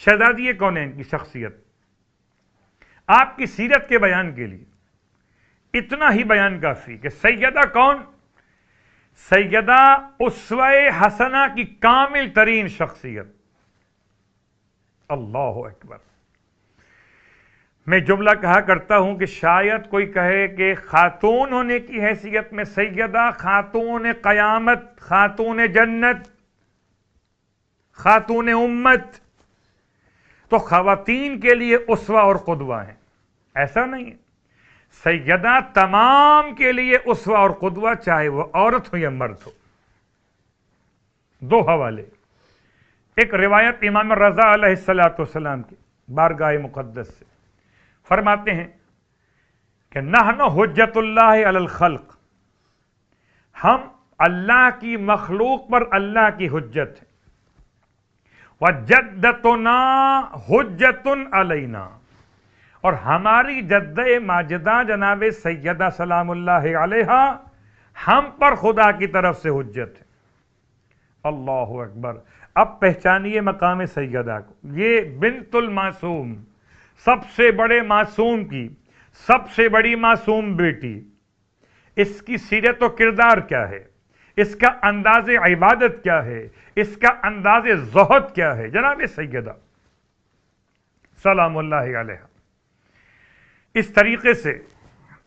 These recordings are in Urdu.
شہزادی کونین کی شخصیت، آپ کی سیرت کے بیان کے لیے اتنا ہی بیان کافی کہ سیدہ کون؟ سیدہ اسوہ حسنہ کی کامل ترین شخصیت۔ اللہ اکبر۔ میں جملہ کہا کرتا ہوں کہ شاید کوئی کہے کہ خاتون ہونے کی حیثیت میں سیدہ، خاتون قیامت، خاتون جنت، خاتون امت، تو خواتین کے لیے اسوہ اور قدوہ ہیں، ایسا نہیں ہے۔ سیدہ تمام کے لیے اسوہ اور قدوہ، چاہے وہ عورت ہو یا مرد ہو۔ دو حوالے، ایک روایت امام رضا علیہ السلام کی بارگاہ مقدس سے، فرماتے ہیں کہ نحن حجت اللہ علی الخلق، ہم اللہ کی مخلوق پر اللہ کی حجت ہے، وجدتنا حجت علینا، اور ہماری جد ماجدہ جناب سیدہ سلام اللہ علیہا ہم پر خدا کی طرف سے حجت ہے۔ اللہ اکبر۔ اب پہچانیے مقام سیدہ کو، یہ بنت المعصوم، سب سے بڑے معصوم کی سب سے بڑی معصوم بیٹی، اس کی سیرت و کردار کیا ہے، اس کا انداز عبادت کیا ہے، اس کا انداز زہد کیا ہے، جناب سیدہ سلام اللہ علیہ۔ اس طریقے سے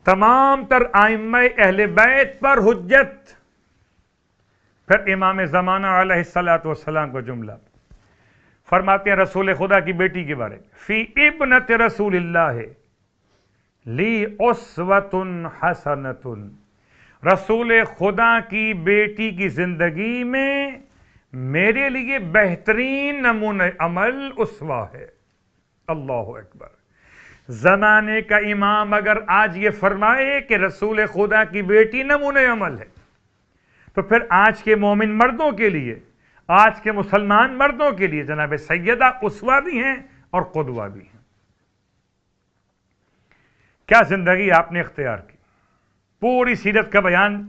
تمام تر ائمہ اہل بیت پر حجت۔ پھر امام زمانہ علیہ السلام کو جملہ فرماتے ہیں رسول خدا کی بیٹی کے بارے میں، فی ابنت رسول اللہ لی اسوۃ حسنۃ، رسول خدا کی بیٹی کی زندگی میں میرے لیے بہترین نمونہ عمل اسوہ ہے۔ اللہ اکبر۔ زمانے کا امام اگر آج یہ فرمائے کہ رسول خدا کی بیٹی نمونہ عمل ہے، تو پھر آج کے مومن مردوں کے لیے، آج کے مسلمان مردوں کے لیے جناب سیدہ اسوہ بھی ہیں اور قدوہ بھی ہیں۔ کیا زندگی آپ نے اختیار کی، پوری سیرت کا بیان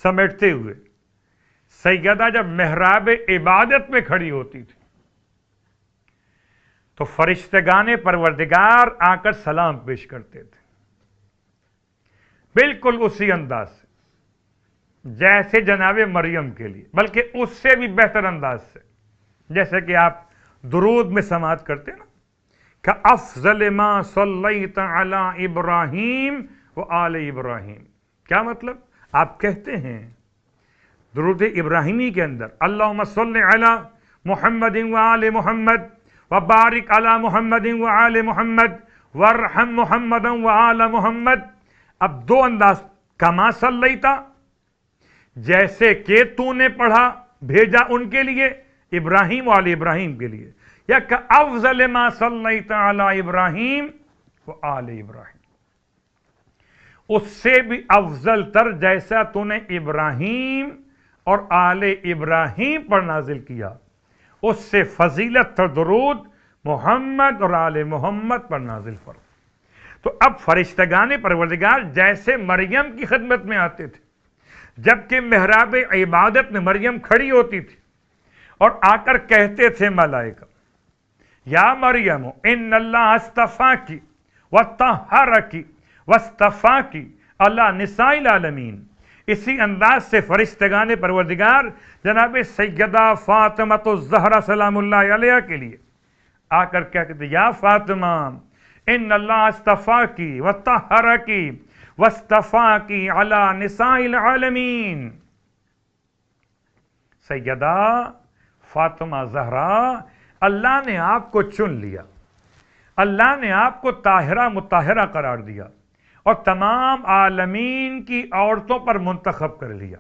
سمیٹتے ہوئے۔ سیدہ جب محراب عبادت میں کھڑی ہوتی تھی تو فرشتگان پروردگار آ کر سلام پیش کرتے تھے، بالکل اسی انداز سے جیسے جناب مریم کے لیے، بلکہ اس سے بھی بہتر انداز سے، جیسے کہ آپ درود میں سماعت کرتے نا کہ افضل ما صلیت علی ابراہیم و آل ابراہیم۔ کیا مطلب؟ آپ کہتے ہیں درود ابراہیمی کے اندر اللہم صلی علی محمد و آل محمد وبارک علی محمد و آل محمد وارحم محمد و آل محمد۔ اب دو انداز، کما صلیتا، جیسے کہ تو نے پڑھا بھیجا ان کے لیے، ابراہیم و آل ابراہیم کے لیے، یا کہ افضل ما صلیت علی ابراہیم و آل ابراہیم، اس سے بھی افضل تر جیسا تو نے ابراہیم اور آل ابراہیم پر نازل کیا، اس سے فضیلت تر درود محمد اور آل محمد پر نازل فرما۔ تو اب فرشتگان پروردگار جیسے مریم کی خدمت میں آتے تھے، جبکہ محراب عبادت میں مریم کھڑی ہوتی تھی اور آ کر کہتے تھے ملائکہ، یا مریم ان اللہ اصطفاکی وطہرکی واصطفاکی علی نساء العالمین۔ اسی انداز سے فرشتگان پروردگار جناب سیدہ فاطمہ الزہرا سلام اللہ علیہ کے لیے آ کر کہتے، یا فاطمہ ان اللہ اصطفاکی وطہرکی واصطفاکی علی نساء العالمین۔ سیدہ فاطمہ زہرا، اللہ نے آپ کو چن لیا، اللہ نے آپ کو طاہرہ مطہرہ قرار دیا اور تمام عالمین کی عورتوں پر منتخب کر لیا۔